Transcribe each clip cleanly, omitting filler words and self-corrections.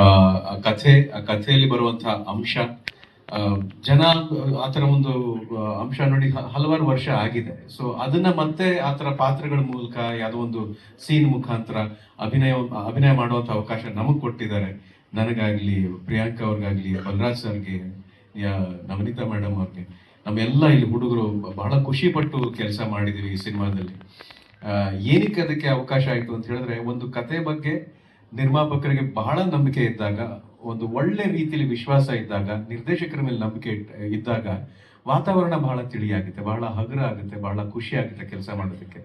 ಆ ಕಥೆಯಲ್ಲಿ ಬರುವಂತಹ ಅಂಶ, ಜನ ಆತರ ಒಂದು ಅಂಶ ನೋಡಿ ಹಲವಾರು ವರ್ಷ ಆಗಿದೆ. ಸೊ ಅದನ್ನ ಮತ್ತೆ ಆತರ ಪಾತ್ರಗಳ ಮೂಲಕ ಯಾವುದೋ ಒಂದು ಸೀನ್ ಮುಖಾಂತರ ಅಭಿನಯ ಮಾಡುವಂತ ಅವಕಾಶ ನಮಗ್ ಕೊಟ್ಟಿದ್ದಾರೆ. ನನಗಾಗ್ಲಿ, ಪ್ರಿಯಾಂಕಾ ಅವ್ರಿಗಾಗ್ಲಿ, ಬಲರಾಜ್ ಸರ್ಗೆ, ನವನೀತಾ ಮೇಡಮ್ ಅವ್ರಿಗೆ, ನಮ್ಮೆಲ್ಲ ಇಲ್ಲಿ ಹುಡುಗರು ಬಹಳ ಖುಷಿ ಪಟ್ಟು ಕೆಲಸ ಮಾಡಿದೀವಿ ಈ ಸಿನಿಮಾದಲ್ಲಿ. ಏನಕ್ಕೆ ಅದಕ್ಕೆ ಅವಕಾಶ ಆಯ್ತು ಅಂತ ಹೇಳಿದ್ರೆ, ಒಂದು ಕತೆ ಬಗ್ಗೆ ನಿರ್ಮಾಪಕರಿಗೆ ಬಹಳ ನಂಬಿಕೆ ಇದ್ದಾಗ, ಒಂದು ಒಳ್ಳೆ ರೀತಿಯಲ್ಲಿ ವಿಶ್ವಾಸ ಇದ್ದಾಗ, ನಿರ್ದೇಶಕರ ಮೇಲೆ ನಂಬಿಕೆ ಇದ್ದಾಗ ವಾತಾವರಣ ಬಹಳ ತಿಳಿಯಾಗುತ್ತೆ, ಬಹಳ ಹಗುರ ಆಗುತ್ತೆ, ಬಹಳ ಖುಷಿ ಆಗುತ್ತೆ ಕೆಲಸ ಮಾಡೋದಕ್ಕೆ.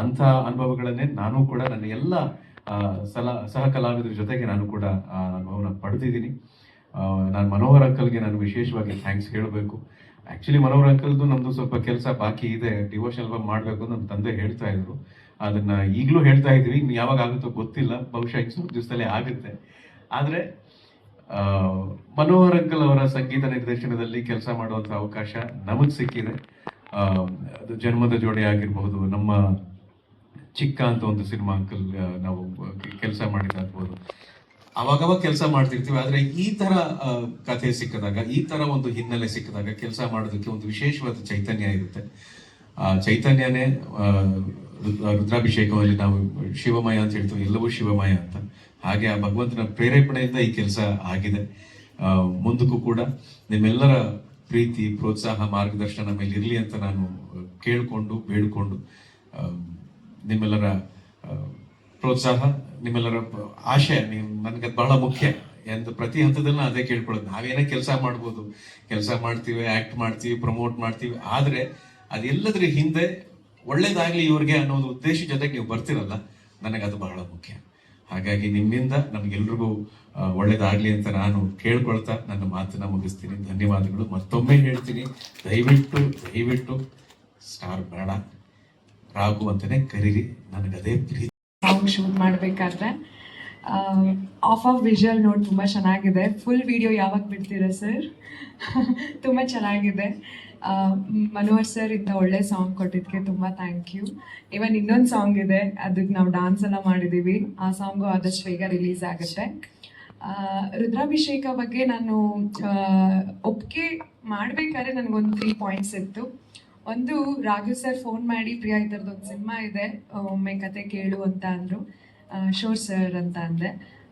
ಅಂತ ಅನುಭವಗಳನ್ನೇ ನಾನು ಕೂಡ ನನ್ನ ಎಲ್ಲ ಸಹ ಕಲಾವಿದರ ಜೊತೆಗೆ ನಾನು ಕೂಡ ಅನುಭವನ ಪಡೆದಿದ್ದೀನಿ. ನಾನು ಮನೋಹರ್ ಅಂಕಲ್ಗೆ ನಾನು ವಿಶೇಷವಾಗಿ ಥ್ಯಾಂಕ್ಸ್ ಹೇಳಬೇಕು. ಆಕ್ಚುಲಿ ಮನೋಹರ್ ಅಂಕಲ್ದು ನಮ್ದು ಸ್ವಲ್ಪ ಕೆಲಸ ಬಾಕಿ ಇದೆ, ಡಿವೋಷನ್ ಆಲ್ಬಮ್ ಮಾಡಬೇಕು ಅಂತ ನಮ್ಮ ತಂದೆ ಹೇಳ್ತಾ ಇದ್ರು. ಅದನ್ನ ಈಗಲೂ ಹೇಳ್ತಾ ಇದ್ವಿ, ಇನ್ನು ಯಾವಾಗ ಆಗುತ್ತೋ ಗೊತ್ತಿಲ್ಲ, ಬಹುಶಃ ಇನ್ನು ಸ್ವಲ್ಪ ದಿವಸದಲ್ಲೇ ಆಗುತ್ತೆ. ಆದ್ರೆ ಮನೋಹರ್ ಅಂಕಲ್ ಅವರ ಸಂಗೀತ ನಿರ್ದೇಶನದಲ್ಲಿ ಕೆಲಸ ಮಾಡುವಂತ ಅವಕಾಶ ನಮಗ್ ಸಿಕ್ಕಿದೆ. ಅದು ಜನ್ಮದ ಜೋಡಿ ಆಗಿರ್ಬಹುದು, ನಮ್ಮ ಚಿಕ್ಕ ಅಂತ ಒಂದು ಸಿನಿಮಾ ಅಂಕಲ್ ನಾವು ಕೆಲಸ ಮಾಡಿದಾಗ್ಬೋದು, ಅವಾಗವಾಗ ಕೆಲಸ ಮಾಡ್ತಿರ್ತೀವಿ. ಆದ್ರೆ ಈ ತರ ಕಥೆ ಸಿಕ್ಕಿದಾಗ, ಈ ತರ ಒಂದು ಹಿನ್ನೆಲೆ ಸಿಕ್ಕಿದಾಗ ಕೆಲಸ ಮಾಡೋದಕ್ಕೆ ಒಂದು ವಿಶೇಷವಾದ ಚೈತನ್ಯ ಇರುತ್ತೆ. ಆ ಚೈತನ್ಯನೇ ರುದ್ರಾಭಿಷೇಕದಲ್ಲಿ ನಾವು ಶಿವಮಯ ಅಂತ ಹೇಳ್ತೀವಿ, ಎಲ್ಲವೂ ಶಿವಮಯ ಅಂತ. ಹಾಗೆ ಆ ಭಗವಂತನ ಪ್ರೇರೇಪಣೆಯಿಂದ ಈ ಕೆಲಸ ಆಗಿದೆ. ಮುಂದಕ್ಕೂ ಕೂಡ ನಿಮ್ಮೆಲ್ಲರ ಪ್ರೀತಿ, ಪ್ರೋತ್ಸಾಹ, ಮಾರ್ಗದರ್ಶನ ಮೇಲೆ ಇರಲಿ ಅಂತ ನಾನು ಕೇಳ್ಕೊಂಡು ಬೇಡ್ಕೊಂಡು, ನಿಮ್ಮೆಲ್ಲರ ಪ್ರೋತ್ಸಾಹ, ನಿಮ್ಮೆಲ್ಲರ ಆಶಯ ನನಗೆ ಬಹಳ ಮುಖ್ಯ ಎಂದು ಪ್ರತಿ ಹಂತದಲ್ಲಿ ಅದೇ ಕೇಳ್ಕೊಳ್ಳೋದು. ನಾವೇನೇ ಕೆಲಸ ಮಾಡ್ಬೋದು, ಕೆಲಸ ಮಾಡ್ತೀವಿ, ಆಕ್ಟ್ ಮಾಡ್ತೀವಿ, ಪ್ರಮೋಟ್ ಮಾಡ್ತೀವಿ, ಆದ್ರೆ ಅದೆಲ್ಲದ್ರ ಹಿಂದೆ ಒಳ್ಳೇದಾಗ್ಲಿ ಇವ್ರಿಗೆ ಅನ್ನೋ ಒಂದು ಉದ್ದೇಶ ಜೊತೆಗೆ ನೀವು ಬರ್ತಿರಲ್ಲ, ನನಗೆ ಅದು ಬಹಳ ಮುಖ್ಯ. ಹಾಗಾಗಿ ನಿಮ್ಮಿಂದ ನಮ್ಗೆಲ್ರಿಗೂ ಒಳ್ಳೇದಾಗ್ಲಿ ಅಂತ ನಾನು ಕೇಳ್ಕೊಳ್ತಾ ನನ್ನ ಮಾತನ್ನ ಮುಗಿಸ್ತೀನಿ. ಧನ್ಯವಾದಗಳು. ಮತ್ತೊಮ್ಮೆ ಹೇಳ್ತೀನಿ, ದಯವಿಟ್ಟು ಸ್ಟಾರ್ ಬೇಡ, ರಾಘು ಅಂತಾನೆ ಕರೀರಿ, ನನಗದೇ ಪ್ರೀತಿ. ಸಾಂಗ್ ಶೂಟ್ ಮಾಡಬೇಕಾದ್ರೆ ಆಫ್ ವಿಜುವಲ್ ನೋಡಿ ತುಂಬ ಚೆನ್ನಾಗಿದೆ. ಫುಲ್ ವಿಡಿಯೋ ಯಾವಾಗ ಬಿಡ್ತೀರಾ ಸರ್? ತುಂಬ ಚೆನ್ನಾಗಿದೆ. ಮನೋಹರ್ ಸರ್ ಇಂಥ ಒಳ್ಳೆ ಸಾಂಗ್ ಕೊಟ್ಟಿದ್ದಕ್ಕೆ ತುಂಬ ಥ್ಯಾಂಕ್ ಯು. ಇವನ್ ಇನ್ನೊಂದು ಸಾಂಗ್ ಇದೆ, ಅದಕ್ಕೆ ನಾವು ಡಾನ್ಸ್ ಎಲ್ಲ ಮಾಡಿದ್ದೀವಿ. ಆ ಸಾಂಗು ಆದಷ್ಟು ಬೇಗ ರಿಲೀಸ್ ಆಗುತ್ತೆ. ರುದ್ರಾಭಿಷೇಕ ಬಗ್ಗೆ ನಾನು ಒಪ್ಪಿಗೆ ಮಾಡಬೇಕಾದ್ರೆ ನನಗೊಂದು 3 ಪಾಯಿಂಟ್ಸ್ ಇತ್ತು. ಒಂದು, ರಾಘು ಸರ್ ಫೋನ್ ಮಾಡಿ, ಪ್ರಿಯಾ ಇದರದೊಂದು ಸಿನಿಮಾ ಇದೆ, ಒಮ್ಮೆ ಕತೆ ಕೇಳು ಅಂತ ಅಂದರು. ಶೋರ್ ಸರ್ ಅಂತ ಅಂದೆ.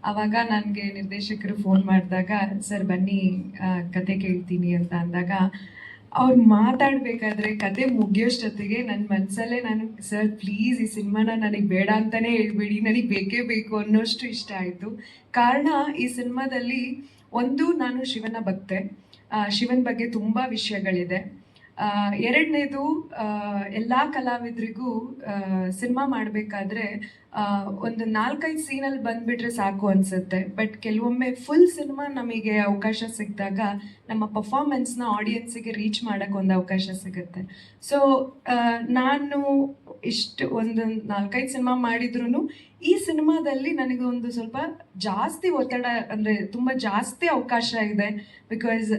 ಆವಾಗ ನನಗೆ ನಿರ್ದೇಶಕರು ಫೋನ್ ಮಾಡಿದಾಗ, ಸರ್ ಬನ್ನಿ ಕತೆ ಕೇಳ್ತೀನಿ ಅಂತ ಅಂದಾಗ, ಅವ್ರು ಮಾತಾಡಬೇಕಾದ್ರೆ ಕತೆ ಮುಗಿಯೋಷ್ಟೊತ್ತಿಗೆ ನನ್ನ ಮನಸ್ಸಲ್ಲೇ ನಾನು, ಸರ್ ಪ್ಲೀಸ್ ಈ ಸಿನಿಮಾನ ನನಗೆ ಬೇಡ ಅಂತಲೇ ಹೇಳ್ಬೇಡಿ, ನನಗೆ ಬೇಕೇ ಬೇಕು ಅನ್ನೋಷ್ಟು ಇಷ್ಟ ಆಯಿತು. ಕಾರಣ, ಈ ಸಿನಿಮಾದಲ್ಲಿ ಒಂದು, ನಾನು ಶಿವನ ಭಕ್ತೆ, ಶಿವನ ಬಗ್ಗೆ ತುಂಬ ವಿಷಯಗಳಿದೆ. ಎರಡನೇದು, ಎಲ್ಲ ಕಲಾವಿದರಿಗೂ ಸಿನಿಮಾ ಮಾಡಬೇಕಾದ್ರೆ ಒಂದು 4-5 ಸೀನಲ್ಲಿ ಬಂದ್ಬಿಟ್ರೆ ಸಾಕು ಅನಿಸುತ್ತೆ. ಬಟ್ ಕೆಲವೊಮ್ಮೆ ಫುಲ್ ಸಿನಿಮಾ ನಮಗೆ ಅವಕಾಶ ಸಿಕ್ಕಿದಾಗ ನಮ್ಮ ಪರ್ಫಾರ್ಮೆನ್ಸ್ನ ಆಡಿಯನ್ಸಿಗೆ ರೀಚ್ ಮಾಡೋಕ್ಕೆ ಒಂದು ಅವಕಾಶ ಸಿಗುತ್ತೆ. ಸೊ ನಾನು ಇಷ್ಟು ಒಂದು 4-5 ಸಿನಿಮಾ ಮಾಡಿದ್ರು ಈ ಸಿನಿಮಾದಲ್ಲಿ ನನಗೆ ಒಂದು ಸ್ವಲ್ಪ ಜಾಸ್ತಿ ಒತ್ತಡ, ಅಂದರೆ ತುಂಬ ಜಾಸ್ತಿ ಅವಕಾಶ ಇದೆ. ಬಿಕಾಸ್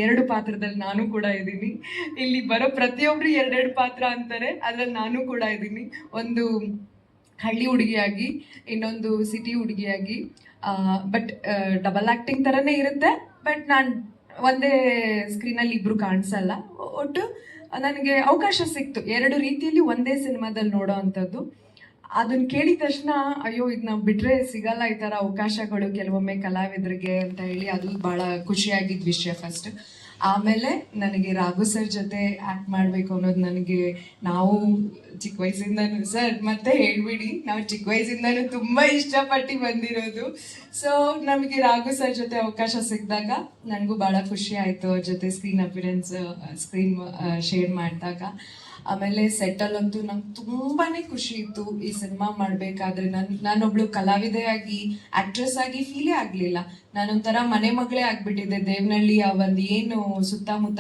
2 ಪಾತ್ರದಲ್ಲಿ ನಾನು ಕೂಡ ಇದ್ದೀನಿ. ಇಲ್ಲಿ ಬರೋ ಪ್ರತಿಯೊಬ್ಬರು 2 ಪಾತ್ರ ಅಂತಾರೆ, ಅದ್ರಲ್ಲಿ ನಾನು ಕೂಡ ಇದ್ದೀನಿ. ಒಂದು ಹಳ್ಳಿ ಹುಡುಗಿಯಾಗಿ, ಇನ್ನೊಂದು ಸಿಟಿ ಹುಡುಗಿಯಾಗಿ. ಬಟ್ ಡಬಲ್ ಆ್ಯಕ್ಟಿಂಗ್ ಥರನೇ ಇರುತ್ತೆ. ಬಟ್ ನಾನು ಒಂದೇ ಸ್ಕ್ರೀನಲ್ಲಿ ಇಬ್ಬರು ಕಾಣಿಸಲ್ಲ. ಒಟ್ಟು ನನಗೆ ಅವಕಾಶ ಸಿಕ್ತು 2 ರೀತಿಯಲ್ಲಿ ಒಂದೇ ಸಿನಿಮಾದಲ್ಲಿ ನೋಡೋ ಅಂಥದ್ದು. ಅದನ್ನ ಕೇಳಿದ ತಕ್ಷಣ, ಅಯ್ಯೋ ಇದು ನಾವು ಬಿಟ್ಟರೆ ಸಿಗಲ್ಲ ಈ ಥರ ಅವಕಾಶಗಳು ಕೆಲವೊಮ್ಮೆ ಕಲಾವಿದರಿಗೆ ಅಂತ ಹೇಳಿ, ಅದು ಭಾಳ ಖುಷಿಯಾಗಿದ್ದ ವಿಷಯ ಫಸ್ಟ್. ಆಮೇಲೆ ನನಗೆ ರಾಘು ಸರ್ ಜೊತೆ ಆ್ಯಕ್ಟ್ ಮಾಡಬೇಕು ಅನ್ನೋದು ನನಗೆ, ನಾವು ಚಿಕ್ಕ ವಯಸ್ಸಿಂದನೂ, ಸರ್ ಮತ್ತೆ ಹೇಳ್ಬಿಡಿ, ನಾವು ಚಿಕ್ಕ ವಯಸ್ಸಿಂದನೂ ತುಂಬ ಇಷ್ಟಪಟ್ಟು ಬಂದಿರೋದು. ಸೊ ನಮಗೆ ರಾಘು ಸರ್ ಜೊತೆ ಅವಕಾಶ ಸಿಕ್ಕಿದಾಗ ನನಗೂ ಭಾಳ ಖುಷಿ ಆಯಿತು. ಅವ್ರ ಜೊತೆ ಸ್ಕ್ರೀನ್ ಅಪಿಯರೆನ್ಸ್, ಸ್ಕ್ರೀನ್ ಶೇರ್ ಮಾಡಿದಾಗ. ಆಮೇಲೆ ಸೆಟ್ಟಲ್ಲಂತೂ ನಂಗೆ ತುಂಬಾ ಖುಷಿ ಇತ್ತು ಈ ಸಿನಿಮಾ ಮಾಡಬೇಕಾದ್ರೆ. ನಾನೊಬ್ಳು ಕಲಾವಿದೆಯಾಗಿ, ಆ್ಯಕ್ಟ್ರೆಸ್ ಆಗಿ ಫೀಲೇ ಆಗಲಿಲ್ಲ. ನಾನೊಂಥರ ಮನೆ ಮಗಳೇ ಆಗ್ಬಿಟ್ಟಿದ್ದೆ. ದೇವನಹಳ್ಳಿ ಆ ಒಂದು ಏನು ಸುತ್ತಮುತ್ತ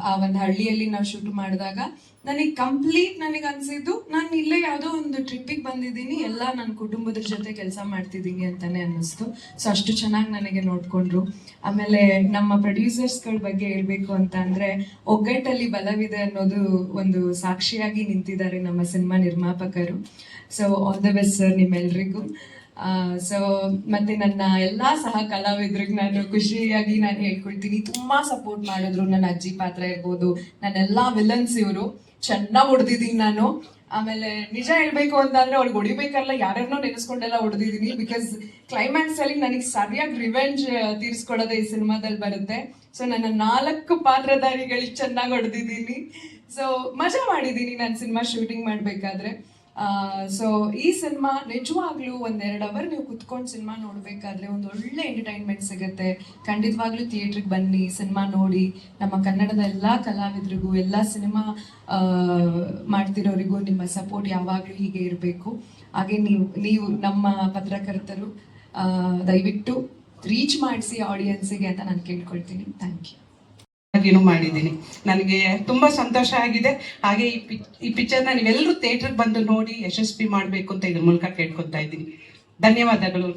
ಆ ಒಂದು ಹಳ್ಳಿಯಲ್ಲಿ ನಾವು ಶೂಟ್ ಮಾಡಿದಾಗ ನನಗೆ ಕಂಪ್ಲೀಟ್ ನನಗೆ ಅನಿಸಿದ್ದು, ನಾನು ಇಲ್ಲೇ ಯಾವುದೋ ಒಂದು ಟ್ರಿಪ್ಪಿಗೆ ಬಂದಿದ್ದೀನಿ, ಎಲ್ಲ ನನ್ನ ಕುಟುಂಬದ ಜೊತೆ ಕೆಲಸ ಮಾಡ್ತಿದ್ದೀನಿ ಅಂತಲೇ ಅನ್ನಿಸ್ತು. ಸೊ ಅಷ್ಟು ಚೆನ್ನಾಗಿ ನನಗೆ ನೋಡಿಕೊಂಡ್ರು. ಆಮೇಲೆ ನಮ್ಮ ಪ್ರೊಡ್ಯೂಸರ್ಸ್ಗಳ ಬಗ್ಗೆ ಹೇಳಬೇಕು ಅಂತ ಅಂದರೆ, ಒಗ್ಗಟ್ಟಲ್ಲಿ ಬಲವಿದೆ ಅನ್ನೋದು ಒಂದು ಸಾಕ್ಷಿಯಾಗಿ ನಿಂತಿದ್ದಾರೆ ನಮ್ಮ ಸಿನಿಮಾ ನಿರ್ಮಾಪಕರು. So all the best sir ನಿಮ್ಮೆಲ್ರಿಗೂ. ಸೊ ಮತ್ತೆ ನನ್ನ ಎಲ್ಲಾ ಸಹ ಕಲಾವಿದ್ರಿಗೆ ನಾನು ಖುಷಿಯಾಗಿ ನಾನು ಹೇಳ್ಕೊಳ್ತೀನಿ, ತುಂಬಾ ಸಪೋರ್ಟ್ ಮಾಡಿದ್ರು. ನನ್ನ ಅಜ್ಜಿ ಪಾತ್ರ ಇರ್ಬೋದು, ನನ್ನೆಲ್ಲಾ ವಿಲನ್ಸ್ ಇವರು ಚೆನ್ನಾಗಿ ಹೊಡೆದಿದ್ದೀನಿ ನಾನು. ಆಮೇಲೆ ನಿಜ ಹೇಳ್ಬೇಕು ಅಂತಂದ್ರೆ ಅವ್ರಿಗೆ ಹೊಡಿಬೇಕಲ್ಲ ಯಾರ್ಯಾರನ್ನೋ ನೆನೆಸ್ಕೊಂಡೆಲ್ಲ ಹೊಡೆದಿದ್ದೀನಿ. ಬಿಕಾಸ್ ಕ್ಲೈಮ್ಯಾಕ್ಸ್ ಅಲ್ಲಿ ನನಗೆ ಸರಿಯಾಗಿ ರಿವೆಂಜ್ ತೀರ್ಸ್ಕೊಡೋದೇ ಈ ಸಿನಿಮಾದಲ್ಲಿ ಬರುತ್ತೆ. ಸೊ ನನ್ನ 4 ಪಾತ್ರಧಾರಿಗಳಿಗೆ ಚೆನ್ನಾಗಿ ಹೊಡೆದಿದ್ದೀನಿ. ಸೊ ಮಜಾ ಮಾಡಿದ್ದೀನಿ ನಾನು ಸಿನಿಮಾ ಶೂಟಿಂಗ್ ಮಾಡಬೇಕಾದ್ರೆ. ಸೊ ಈ ಸಿನಿಮಾ ನಿಜವಾಗ್ಲೂ 1-2 ಅವರ್ ನೀವು ಕುತ್ಕೊಂಡು ಸಿನಿಮಾ ನೋಡ್ಬೇಕಾದ್ರೆ ಒಂದು ಒಳ್ಳೆ ಎಂಟರ್ಟೈನ್ಮೆಂಟ್ ಸಿಗುತ್ತೆ. ಖಂಡಿತವಾಗ್ಲೂ ಥಿಯೇಟ್ರಿಗೆ ಬನ್ನಿ, ಸಿನಿಮಾ ನೋಡಿ. ನಮ್ಮ ಕನ್ನಡದ ಎಲ್ಲ ಕಲಾವಿದರಿಗೂ, ಎಲ್ಲ ಸಿನಿಮಾ ಮಾಡ್ತಿರೋರಿಗೂ ನಿಮ್ಮ ಸಪೋರ್ಟ್ ಯಾವಾಗಲೂ ಹೀಗೆ ಇರಬೇಕು. ಹಾಗೆ ನೀವು ನಮ್ಮ ಪತ್ರಕರ್ತರು ದಯವಿಟ್ಟು ರೀಚ್ ಮಾಡಿಸಿ ಆಡಿಯನ್ಸಿಗೆ ಅಂತ ನಾನು ಕೇಳ್ಕೊಳ್ತೀನಿ. Thank you. ಏನು ಮಾಡಿದ್ದೀನಿ, ನನಗೆ ತುಂಬಾ ಸಂತೋಷ ಆಗಿದೆ. ಹಾಗೆ ಈ ಪಿಕ್ಚರ್ನ ನೀವೆಲ್ಲರೂ ಥಿಯೇಟರ್ಗೆ ಬಂದು ನೋಡಿ ಯಶಸ್ವಿ ಮಾಡಬೇಕು ಅಂತ ಇದ್ರ ಮೂಲಕ ಕೇಳ್ಕೊತಾ ಇದ್ದೀನಿ. ಧನ್ಯವಾದಗಳು.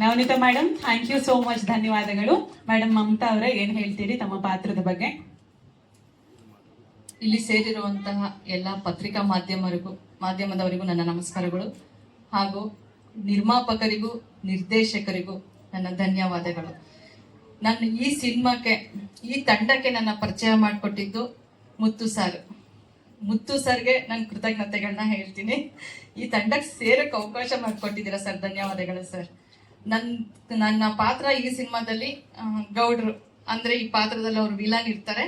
Navanita madam, thank you so much. ಧನ್ಯವಾದಗಳು. ಮೇಡಮ್ ಮಮತಾ ಅವರೇ, ಏನ್ ಹೇಳ್ತೀರಿ ತಮ್ಮ ಪಾತ್ರದ ಬಗ್ಗೆ? ಇಲ್ಲಿ ಸೇರಿರುವಂತಹ ಎಲ್ಲ ಪತ್ರಿಕಾ ಮಾಧ್ಯಮದವರಿಗೂ ನನ್ನ ನಮಸ್ಕಾರಗಳು, ಹಾಗೂ ನಿರ್ಮಾಪಕರಿಗೂ ನಿರ್ದೇಶಕರಿಗೂ ನನ್ನ ಧನ್ಯವಾದಗಳು. ನನ್ನ ಈ ಸಿನಿಮಾಕ್ಕೆ, ಈ ತಂಡಕ್ಕೆ ನನ್ನ ಪರಿಚಯ ಮಾಡಿಕೊಟ್ಟಿದ್ದು ಮುತ್ತು ಸರ್ಗೆ ನಾನು ಕೃತಜ್ಞತೆಗಳನ್ನ ಹೇಳ್ತೀನಿ. ಈ ತಂಡಕ್ಕೆ ಸೇರಕ್ಕೆ ಅವಕಾಶ ಮಾಡಿಕೊಟ್ಟಿದ್ದೀರಾ ಸರ್, ಧನ್ಯವಾದಗಳು ಸರ್. ನನ್ನ ಪಾತ್ರ ಈ ಸಿನಿಮಾದಲ್ಲಿ ಗೌಡ್ರು, ಅಂದ್ರೆ ಈ ಪಾತ್ರದಲ್ಲಿ ಅವ್ರು ವಿಲನ್ ಇರ್ತಾರೆ.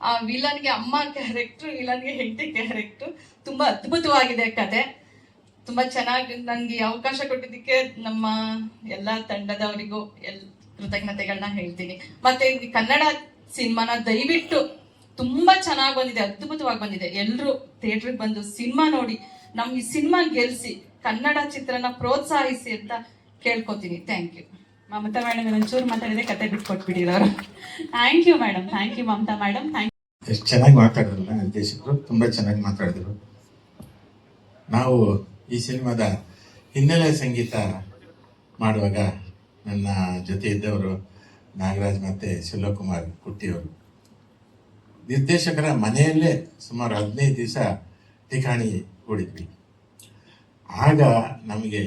ಆ ವಿಲನ್ಗೆ ಅಮ್ಮ ಕ್ಯಾರೆಕ್ಟ್ರು, ವಿಲನ್ಗೆ ಹೆಂಡತಿ ಕ್ಯಾರೆಕ್ಟ್ರು. ತುಂಬಾ ಅದ್ಭುತವಾಗಿದೆ ಕತೆ, ತುಂಬಾ ಚೆನ್ನಾಗಿ ನನಗೆ ಅವಕಾಶ ಕೊಟ್ಟಿದ್ದಕ್ಕೆ ನಮ್ಮ ಎಲ್ಲ ತಂಡದವರಿಗೂ ಕೃತಜ್ಞತೆಗಳನ್ನ ಹೇಳ್ತೀನಿ. ಮತ್ತೆ ಈ ಕನ್ನಡ ಸಿನಿಮಾನ ದಯವಿಟ್ಟು ತುಂಬಾ ಚೆನ್ನಾಗಿ ಬಂದಿದೆ, ಅದ್ಭುತವಾಗಿ ಬಂದಿದೆ. ಎಲ್ಲರೂ ಥಿಯೇಟರ್ಗೆ ಬಂದು ಸಿನಿಮಾ ನೋಡಿ ನಮ್ ಈ ಸಿನಿಮಾ ಗೆಲ್ಸಿ, ಕನ್ನಡ ಚಿತ್ರನ ಪ್ರೋತ್ಸಾಹಿಸಿ ಅಂತ ಕೇಳ್ಕೊತೀನಿ. Thank you. ಮಮತಾ ಮೇಡಮ್ ಒಂಚೂರು ಮಾತಾಡಿದ್ರೆ ಕತೆ ಬಿಟ್ಟು ಕೊಟ್ಬಿಟ್ಟಿರೋರು. Thank you madam, thank you Mamata madam. ಎಷ್ಟು ಚೆನ್ನಾಗಿ ಮಾತಾಡಿದ್ರಲ್ಲ ನಿರ್ದೇಶಕರು, ತುಂಬಾ ಚೆನ್ನಾಗಿ ಮಾತಾಡಿದ್ರು. ನಾವು ಈ ಸಿನಿಮಾದ ಹಿನ್ನೆಲೆ ಸಂಗೀತ ಮಾಡುವಾಗ ನನ್ನ ಜೊತೆ ಇದ್ದವರು ನಾಗರಾಜ್ ಮತ್ತೆ ಶಿವಕುಮಾರ್ ಕುಟ್ಟಿಯವರು. ನಿರ್ದೇಶಕರ ಮನೆಯಲ್ಲೇ ಸುಮಾರು 15 ದಿವಸ ಠಿಕಾಣಿ ಹೂಡಿದ್ವಿ. ಆಗ ನಮಗೆ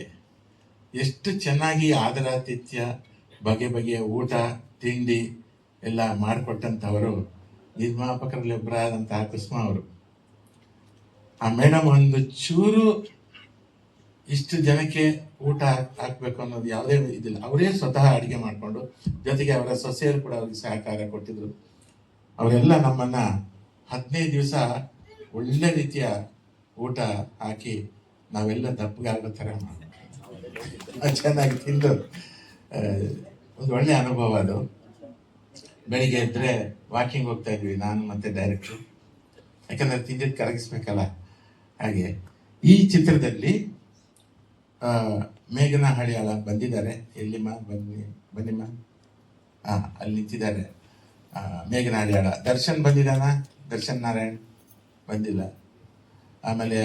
ಎಷ್ಟು ಚೆನ್ನಾಗಿ ಆದರಾತಿಥ್ಯ, ಬಗೆ ಬಗೆಯ ಊಟ ತಿಂಡಿ ಎಲ್ಲ ಮಾಡಿಕೊಟ್ಟಂಥವರು ನಿರ್ಮಾಪಕರಲ್ಲಿ ಒಬ್ಬರಾದಂತಹ ಕುಸುಮಾ ಅವರು. ಆ ಮೇಡಮ್ ಒಂದು ಚೂರು ಇಷ್ಟು ಜನಕ್ಕೆ ಊಟ ಹಾಕ್ಬೇಕು ಅನ್ನೋದು ಯಾವುದೇ ಇದಿಲ್ಲ. ಅವರೇ ಸ್ವತಃ ಅಡಿಗೆ ಮಾಡಿಕೊಂಡು, ಜೊತೆಗೆ ಅವರ ಸೊಸೆಯರು ಕೂಡ ಅವ್ರಿಗೆ ಸಹಕಾರ ಕೊಟ್ಟಿದ್ರು. ಅವರೆಲ್ಲ ನಮ್ಮನ್ನ 15 ದಿವಸ ಒಳ್ಳೆ ರೀತಿಯ ಊಟ ಹಾಕಿ ನಾವೆಲ್ಲ ದಪ್ಪಗಾಗೋ ಥರ ಮಾಡಿ ಚೆನ್ನಾಗಿ ತಿಂದು ಒಂದು ಒಳ್ಳೆ ಅನುಭವ ಅದು. ಬೆಳಿಗ್ಗೆ ಎದ್ದರೆ ವಾಕಿಂಗ್ ಹೋಗ್ತಾ ಇದ್ವಿ ನಾನು ಮತ್ತೆ ಡೈರೆಕ್ಟ್ರು, ಯಾಕಂದ್ರೆ ತಿಂದಿದ್ದು ಕರಗಿಸ್ಬೇಕಲ್ಲ. ಹಾಗೆ ಈ ಚಿತ್ರದಲ್ಲಿ ಮೇಘನಾ ಹಳಿಯಾಳ ಬಂದಿದ್ದಾರೆ. ಎಲ್ಲಿಮ್ಮ ಬನ್ನಿಮ್ಮ. ಅಲ್ಲಿ ನಿಂತಿದ್ದಾರೆ ಮೇಘನಾ ಹಳಿಯಾಳ. ದರ್ಶನ್ ಬಂದಿದ್ದಾನ? ದರ್ಶನ್ ನಾರಾಯಣ್ ಬಂದಿಲ್ಲ. ಆಮೇಲೆ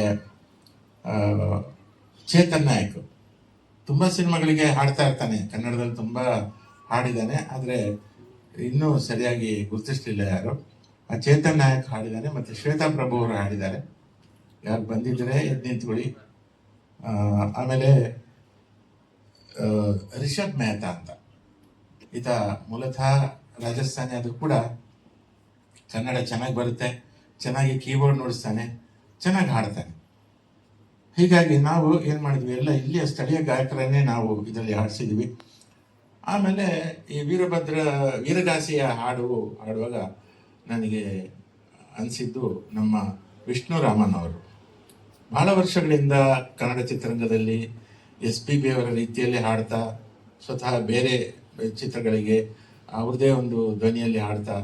ಚೇತನ್ ನಾಯಕ್ ತುಂಬ ಸಿನಿಮಾಗಳಿಗೆ ಹಾಡ್ತಾ ಇರ್ತಾನೆ, ಕನ್ನಡದಲ್ಲಿ ತುಂಬ ಹಾಡಿದ್ದಾನೆ, ಆದರೆ ಇನ್ನೂ ಸರಿಯಾಗಿ ಗುರುತಿಸ್ಲಿಲ್ಲ ಯಾರು. ಆ ಚೇತನ್ ನಾಯಕ್ ಹಾಡಿದ್ದಾನೆ, ಮತ್ತು ಶ್ವೇತಾ ಪ್ರಭು ಅವರು ಹಾಡಿದ್ದಾರೆ. ಯಾರು ಬಂದಿದ್ರೆ ಎದ್ದು ನಿಂತ್ಕೊಳ್ಳಿ. ಆಮೇಲೆ ರಿಷಬ್ ಮೆಹ್ತಾ ಅಂತ, ಈತ ಮೂಲತಃ ರಾಜಸ್ಥಾನಿ ಆದರೂ ಕೂಡ ಕನ್ನಡ ಚೆನ್ನಾಗಿ ಬರುತ್ತೆ, ಚೆನ್ನಾಗಿ ಕೀಬೋರ್ಡ್ ನುಡಿಸ್ತಾನೆ, ಚೆನ್ನಾಗಿ ಹಾಡ್ತಾನೆ. ಹೀಗಾಗಿ ನಾವು ಏನು ಮಾಡಿದ್ವಿ, ಎಲ್ಲ ಇಲ್ಲಿಯ ಸ್ಥಳೀಯ ಗಾಯಕರನ್ನೇ ನಾವು ಇದರಲ್ಲಿ ಹಾಡಿಸಿದ್ವಿ. ಆಮೇಲೆ ಈ ವೀರಗಾಸೆಯ ಹಾಡುವಾಗ ನನಗೆ ಅನಿಸಿದ್ದು ನಮ್ಮ ವಿಷ್ಣು ರಾಮನ್ ಅವರು. ಬಹಳ ವರ್ಷಗಳಿಂದ ಕನ್ನಡ ಚಿತ್ರರಂಗದಲ್ಲಿ SPB ಅವರ ರೀತಿಯಲ್ಲಿ ಹಾಡ್ತಾ, ಸ್ವತಃ ಬೇರೆ ಚಿತ್ರಗಳಿಗೆ ಅವ್ರದ್ದೇ ಒಂದು ಧ್ವನಿಯಲ್ಲಿ ಹಾಡ್ತಾ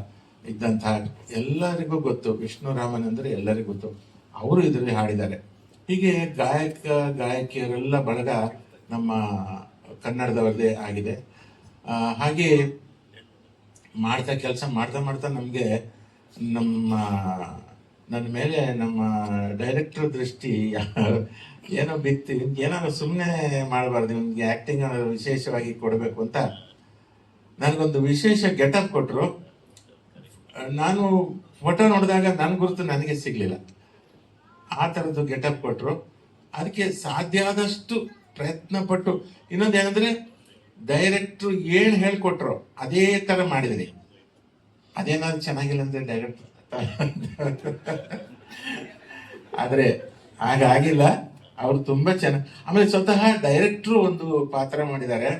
ಇದ್ದಂತಹ ಎಲ್ಲರಿಗೂ ಗೊತ್ತು. ವಿಷ್ಣು ರಾಮನ್ ಅಂದರೆ ಎಲ್ಲರಿಗೂ ಗೊತ್ತು. ಅವರು ಇದರಲ್ಲಿ ಹಾಡಿದ್ದಾರೆ. ಹೀಗೆ ಗಾಯಕಿಯರೆಲ್ಲ ಬಳಗ ನಮ್ಮ ಕನ್ನಡದವರದೇ ಆಗಿದೆ. ಹಾಗೆ ಕೆಲಸ ಮಾಡ್ತಾ ನಮಗೆ ನನ್ನ ಮೇಲೆ ನಮ್ಮ ಡೈರೆಕ್ಟರ್ ದೃಷ್ಟಿ ಏನೋ ಬಿತ್ತು. ಏನಾದ್ರು ಸುಮ್ಮನೆ ಮಾಡಬಾರ್ದು, ನಿಮ್ಗೆ ಆ್ಯಕ್ಟಿಂಗ್ ವಿಶೇಷವಾಗಿ ಕೊಡಬೇಕು ಅಂತ ನನಗೊಂದು ವಿಶೇಷ ಗೆಟಪ್ ಕೊಟ್ಟರು. ನಾನು ಫೋಟೋ ನೋಡಿದಾಗ ನನ್ನ ಗುರುತು ನನಗೆ ಸಿಗಲಿಲ್ಲ. ಆ ಥರದ್ದು ಗೆಟಪ್ ಕೊಟ್ಟರು. ಅದಕ್ಕೆ ಸಾಧ್ಯ ಆದಷ್ಟು ಪ್ರಯತ್ನ ಪಟ್ಟು, ಇನ್ನೊಂದು ಏನಂದ್ರೆ ಡೈರೆಕ್ಟ್ರು ಏನು ಹೇಳ್ಕೊಟ್ರು ಅದೇ ತರ ಮಾಡಿದ್ರಿ. ಅದೇನಾದ್ರು ಚೆನ್ನಾಗಿಲ್ಲ ಅಂದ್ರೆ ಡೈರೆಕ್ಟ್ ಆದ್ರೆ ಹಾಗಾಗಿಲ್ಲ. ಅವ್ರು ತುಂಬಾ ಚೆನ್ನಾಗಿ, ಆಮೇಲೆ ಸ್ವತಃ ಡೈರೆಕ್ಟ್ರು ಒಂದು ಪಾತ್ರ ಮಾಡಿದ್ದಾರೆ,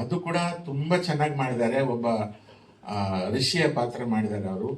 ಅದು ಕೂಡ ತುಂಬಾ ಚೆನ್ನಾಗಿ ಮಾಡಿದ್ದಾರೆ. ಒಬ್ಬ ಋಷಿಯ ಪಾತ್ರ ಮಾಡಿದ್ದಾರೆ ಅವರು.